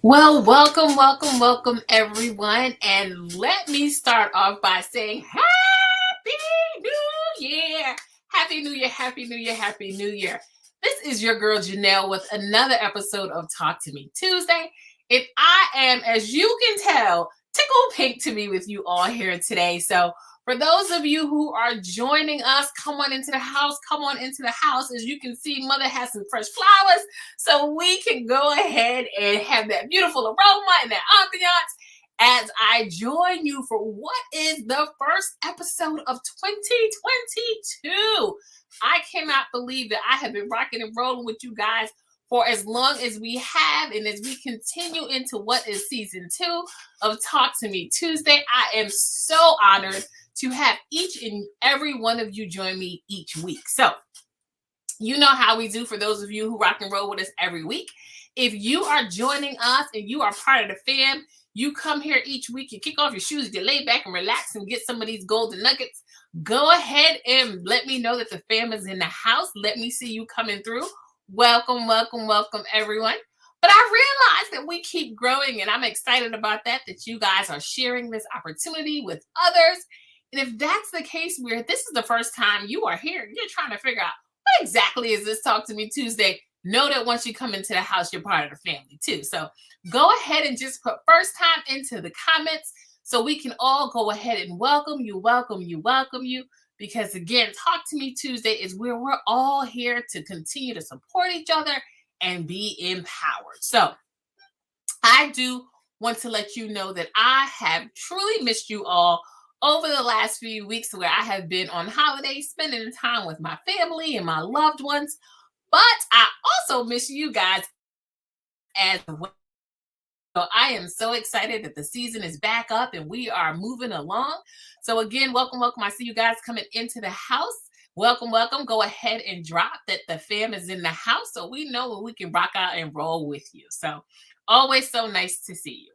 Well, welcome, everyone. And let me start off by saying Happy New Year! Happy New Year, Happy New Year, Happy New Year. This is your girl Janelle with another episode of Talk to Me Tuesday. And I am, as you can tell, tickle pink to be with you all here today. So, for those of you who are joining us, come on into the house. Come on into the house. As you can see, Mother has some fresh flowers so we can go ahead and have that beautiful aroma and that ambiance as I join you for what is the first episode of 2022. I cannot believe that I have been rocking and rolling with you guys for as long as we have, and as we continue into what is season 2 of Talk to Me Tuesday. I am so honored to have each and every one of you join me each week. So, you know how we do for those of you who rock and roll with us every week. If you are joining us and you are part of the fam, you come here each week, you kick off your shoes, you lay back and relax and get some of these golden nuggets. Go ahead and let me know that the fam is in the house. Let me see you coming through. Welcome, everyone. But I realize that we keep growing, and I'm excited about that you guys are sharing this opportunity with others. And if that's the case, where this is the first time you are here, you're trying to figure out what exactly is this Talk to Me Tuesday, know that once you come into the house, you're part of the family too. So go ahead and just put first time into the comments so we can all go ahead and welcome you. Because again, Talk to Me Tuesday is where we're all here to continue to support each other and be empowered. So I do want to let you know that I have truly missed you all over the last few weeks, where I have been on holiday, spending time with my family and my loved ones. But I also miss you guys as well. So I am so excited that the season is back up and we are moving along. So again, welcome. I see you guys coming into the house. Welcome. Go ahead and drop that the fam is in the house so we know when we can rock out and roll with you. So always so nice to see you.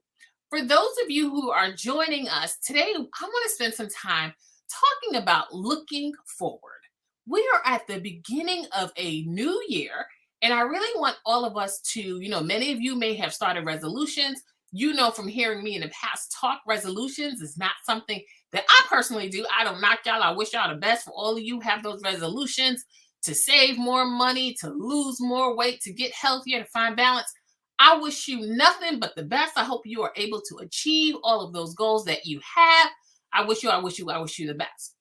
For those of you who are joining us today, I want to spend some time talking about looking forward. We are at the beginning of a new year, and I really want all of us to, many of you may have started resolutions. From hearing me in the past talk, resolutions is not something that I personally do. I don't knock y'all. I wish y'all the best. For all of you have those resolutions to save more money, to lose more weight, to get healthier, to find balance. I wish you nothing but the best. I hope you are able to achieve all of those goals that you have. I wish you the best.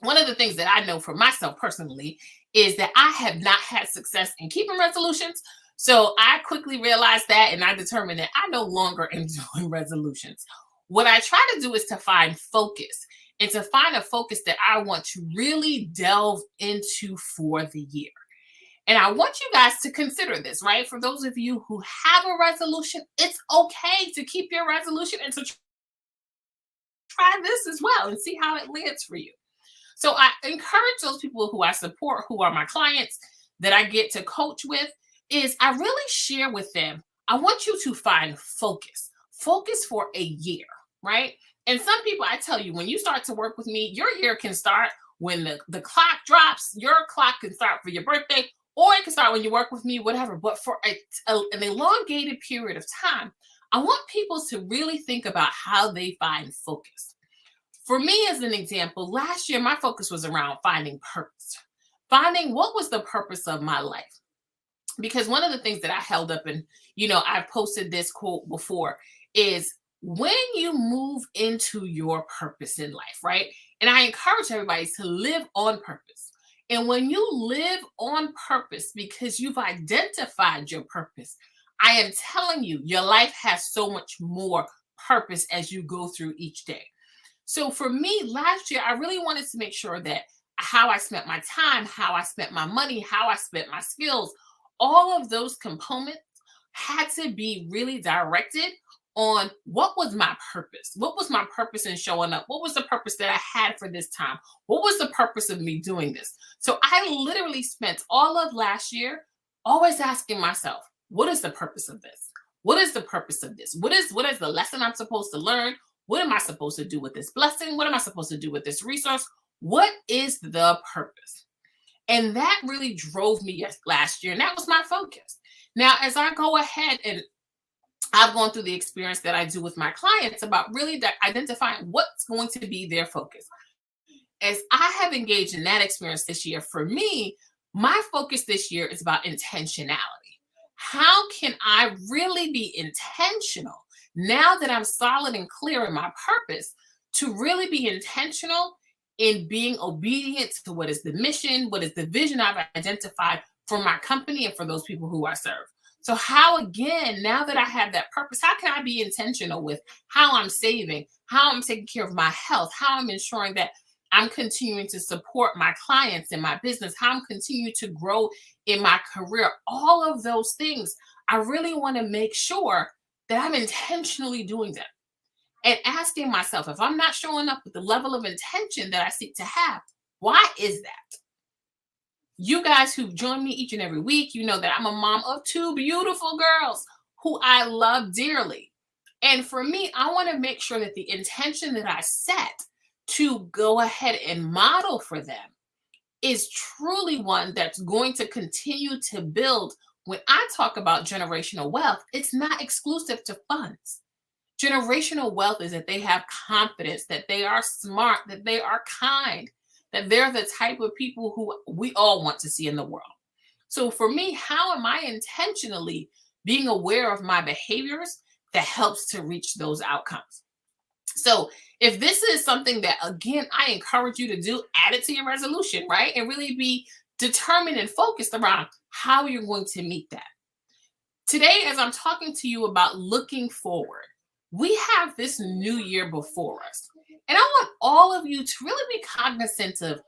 One of the things that I know for myself personally is that I have not had success in keeping resolutions. So I quickly realized that, and I determined that I no longer am doing resolutions. What I try to do is to find focus, and to find a focus that I want to really delve into for the year. And I want you guys to consider this, right? For those of you who have a resolution, it's okay to keep your resolution and to try this as well and see how it lands for you. So I encourage those people who I support, who are my clients that I get to coach with, is I really share with them, I want you to find focus for a year, right? And some people, I tell you, when you start to work with me, your year can start when the clock drops. Your clock can start for your birthday, or it can start when you work with me, whatever. But for an elongated period of time, I want people to really think about how they find focus. For me, as an example, last year, my focus was around finding purpose, finding what was the purpose of my life. Because one of the things that I held up, and, I've posted this quote before, is when you move into your purpose in life, right? And I encourage everybody to live on purpose. And when you live on purpose because you've identified your purpose, I am telling you, your life has so much more purpose as you go through each day. So for me, last year, I really wanted to make sure that how I spent my time, how I spent my money, how I spent my skills, all of those components had to be really directed on what was my purpose. What was my purpose in showing up? What was the purpose that I had for this time? What was the purpose of me doing this? So I literally spent all of last year always asking myself, what is the purpose of this? What is the purpose of this? What is the lesson I'm supposed to learn? What am I supposed to do with this blessing? What am I supposed to do with this resource? What is the purpose? And that really drove me last year. And that was my focus. Now, as I go ahead and I've gone through the experience that I do with my clients about really identifying what's going to be their focus. As I have engaged in that experience this year, for me, my focus this year is about intentionality. How can I really be intentional now that I'm solid and clear in my purpose to really be intentional in being obedient to what is the mission, what is the vision I've identified for my company and for those people who I serve? So, how again, now that I have that purpose, how can I be intentional with how I'm saving, how I'm taking care of my health, how I'm ensuring that I'm continuing to support my clients and my business, how I'm continuing to grow in my career, all of those things. I really want to make sure that I'm intentionally doing them and asking myself, if I'm not showing up with the level of intention that I seek to have, why is that? You guys who join me each and every week, you know that I'm a mom of two beautiful girls who I love dearly. And for me, I want to make sure that the intention that I set to go ahead and model for them is truly one that's going to continue to build. When I talk about generational wealth, it's not exclusive to funds. Generational wealth is that they have confidence, that they are smart, that they are kind, that they're the type of people who we all want to see in the world. So for me, how am I intentionally being aware of my behaviors that helps to reach those outcomes? So if this is something that, again, I encourage you to do, add it to your resolution, right? And really be determined and focused around how you're going to meet that. Today, as I'm talking to you about looking forward, we have this new year before us. And I want all of you to really be cognizant of,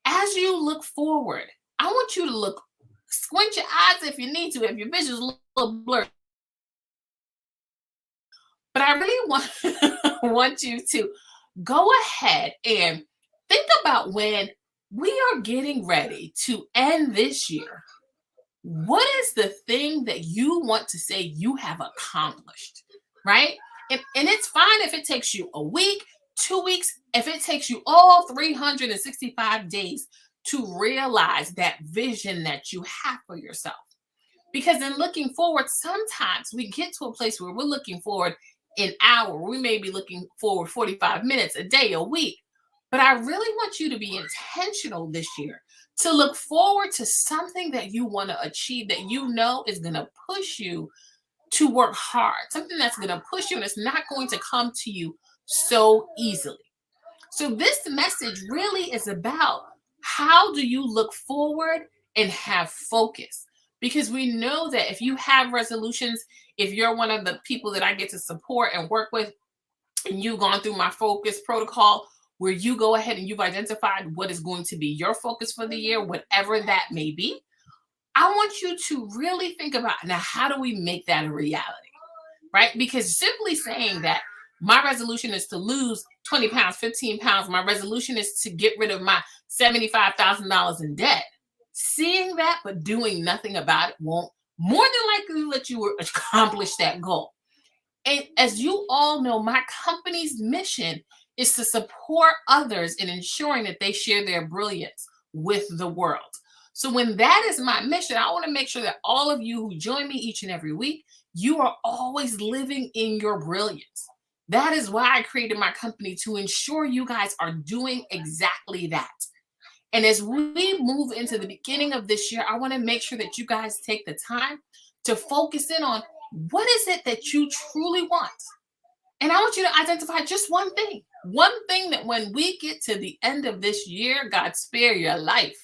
as you look forward, I want you to look, squint your eyes if you need to, if your vision's a little blurry. But I really want you to go ahead and think about when we are getting ready to end this year. What is the thing that you want to say you have accomplished, right? And it's fine if it takes you a week, 2 weeks, if it takes you all 365 days to realize that vision that you have for yourself. Because in looking forward, sometimes we get to a place where we're looking forward an hour. We may be looking forward 45 minutes, a day, a week. But I really want you to be intentional this year to look forward to something that you want to achieve, that you know is going to push you to work hard, something that's going to push you and it's not going to come to you so easily. So this message really is about, how do you look forward and have focus? Because we know that if you have resolutions, if you're one of the people that I get to support and work with, and you've gone through my focus protocol, where you go ahead and you've identified what is going to be your focus for the year, whatever that may be, I want you to really think about, now, how do we make that a reality, right? Because simply saying that my resolution is to lose 20 pounds, 15 pounds, my resolution is to get rid of my $75,000 in debt, seeing that but doing nothing about it won't more than likely let you accomplish that goal. And as you all know, my company's mission is to support others in ensuring that they share their brilliance with the world. So when that is my mission, I want to make sure that all of you who join me each and every week, you are always living in your brilliance. That is why I created my company, to ensure you guys are doing exactly that. And as we move into the beginning of this year, I want to make sure that you guys take the time to focus in on, what is it that you truly want? And I want you to identify just one thing that when we get to the end of this year, God spare your life,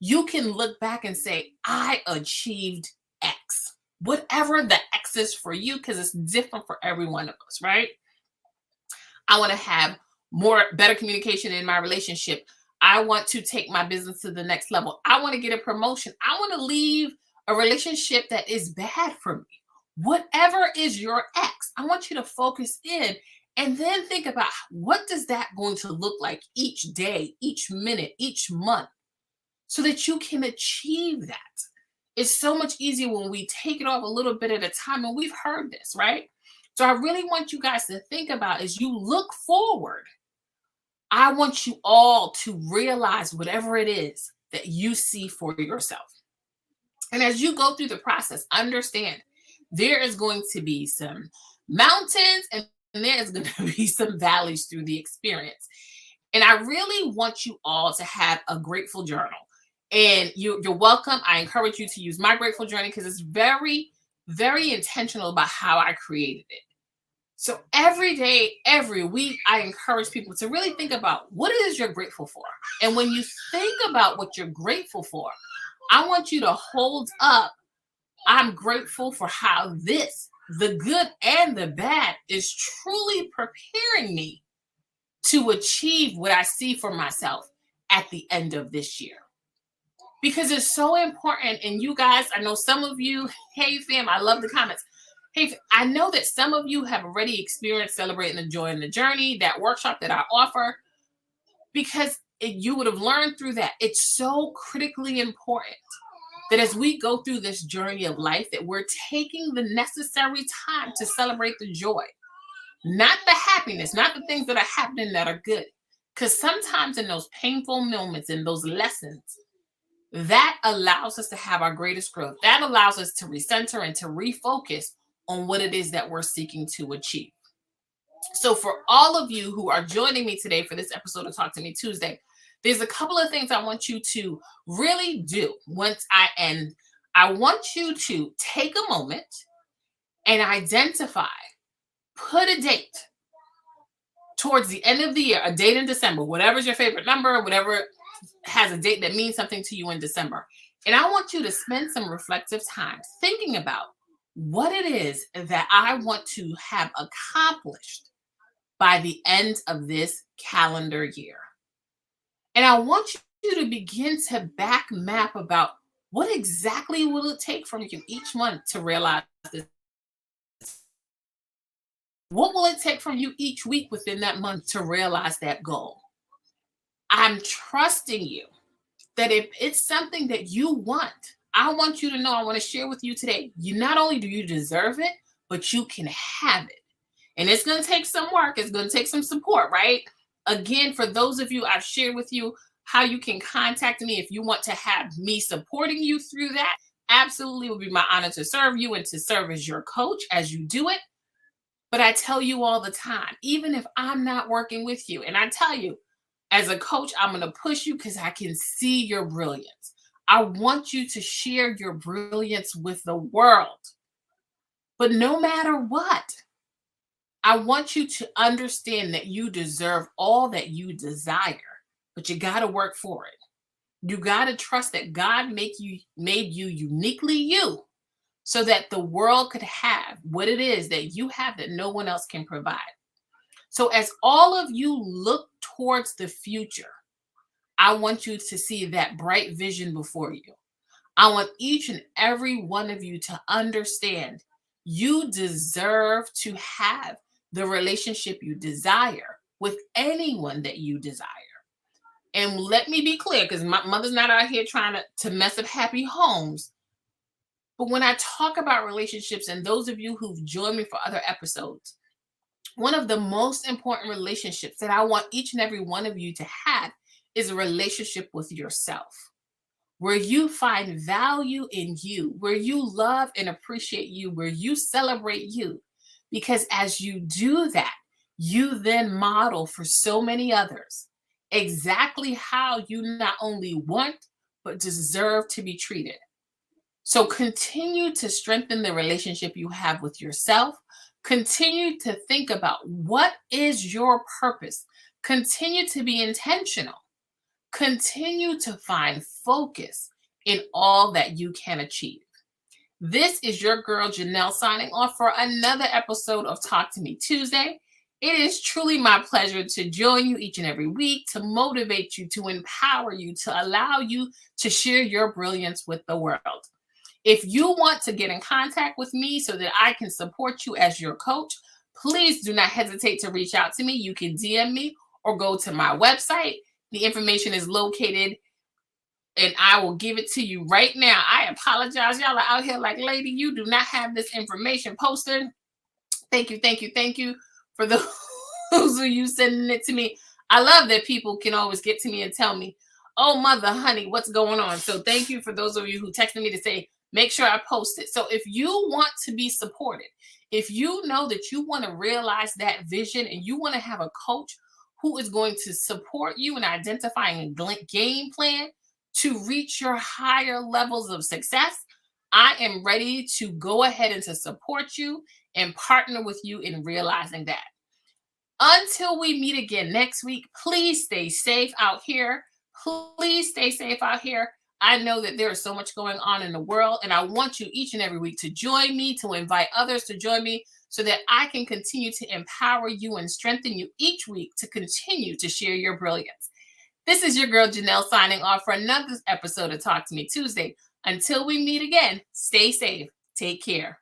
you can look back and say, I achieved X. Whatever the X is for you, because it's different for every one of us, right? I want to have better communication in my relationship. I want to take my business to the next level. I want to get a promotion. I want to leave a relationship that is bad for me. Whatever is your X, I want you to focus in and then think about, what does that going to look like each day, each minute, each month, so that you can achieve that. It's so much easier when we take it off a little bit at a time, and we've heard this, right? So I really want you guys to think about, as you look forward, I want you all to realize whatever it is that you see for yourself. And as you go through the process, understand There is going to be some mountains and there is going to be some valleys through the experience. And I really want you all to have a grateful journal. And you're welcome. I encourage you to use my grateful journal because it's very, very intentional about how I created it. So every day, every week, I encourage people to really think about what it is you're grateful for. And when you think about what you're grateful for, I want you to hold up, I'm grateful for how this, the good and the bad, is truly preparing me to achieve what I see for myself at the end of this year. Because it's so important. And you guys, I know some of you, hey fam, I love the comments. Hey, I know that some of you have already experienced Celebrating the Joy in the Journey, that workshop that I offer, because you would have learned through that. It's so critically important that as we go through this journey of life, that we're taking the necessary time to celebrate the joy, not the happiness, not the things that are happening that are good. Because sometimes in those painful moments, in those lessons, that allows us to have our greatest growth. That allows us to recenter and to refocus on what it is that we're seeking to achieve. So for all of you who are joining me today for this episode of Talk to Me Tuesday, there's a couple of things I want you to really do once I end. I want you to take a moment and identify, put a date towards the end of the year, a date in December, whatever's your favorite number, whatever has a date that means something to you in December. And I want you to spend some reflective time thinking about what it is that I want to have accomplished by the end of this calendar year. And I want you to begin to back map about what exactly will it take from you each month to realize this. What will it take from you each week within that month to realize that goal? I'm trusting you that if it's something that you want, I want you to know, I want to share with you today, you not only do you deserve it, but you can have it. And it's going to take some work. It's going to take some support, right? Again, for those of you, I've shared with you how you can contact me if you want to have me supporting you through that. Absolutely, it would be my honor to serve you and to serve as your coach as you do it. But I tell you all the time, even if I'm not working with you, and I tell you, as a coach, I'm going to push you because I can see your brilliance. I want you to share your brilliance with the world. But no matter what, I want you to understand that you deserve all that you desire, but you got to work for it. You got to trust that God made you uniquely you so that the world could have what it is that you have that no one else can provide. So as all of you look towards the future, I want you to see that bright vision before you. I want each and every one of you to understand you deserve to have the relationship you desire with anyone that you desire. And let me be clear, because my mother's not out here trying to mess up happy homes. But when I talk about relationships, and those of you who've joined me for other episodes, one of the most important relationships that I want each and every one of you to have is a relationship with yourself, where you find value in you, where you love and appreciate you, where you celebrate you. Because as you do that, you then model for so many others exactly how you not only want, but deserve to be treated. So continue to strengthen the relationship you have with yourself. Continue to think about what is your purpose. Continue to be intentional. Continue to find focus in all that you can achieve. This is your girl Janelle signing off for another episode of Talk to Me Tuesday. It is truly my pleasure to join you each and every week, to motivate you, to empower you, to allow you to share your brilliance with the world. If you want to get in contact with me so that I can support you as your coach, please do not hesitate to reach out to me. You can DM me or go to my website. The information is located and I will give it to you right now. I apologize. Y'all are out here like, lady, you do not have this information posted. Thank you for those of you sending it to me. I love that people can always get to me and tell me, oh, mother, honey, what's going on? So thank you for those of you who texted me to say, make sure I post it. So if you want to be supported, if you know that you want to realize that vision and you want to have a coach who is going to support you in identifying a game plan to reach your higher levels of success, I am ready to go ahead and to support you and partner with you in realizing that. Until we meet again next week, please stay safe out here. Please stay safe out here. I know that there is so much going on in the world, and I want you each and every week to join me, to invite others to join me so that I can continue to empower you and strengthen you each week to continue to share your brilliance. This is your girl Janelle signing off for another episode of Talk to Me Tuesday. Until we meet again, stay safe. Take care.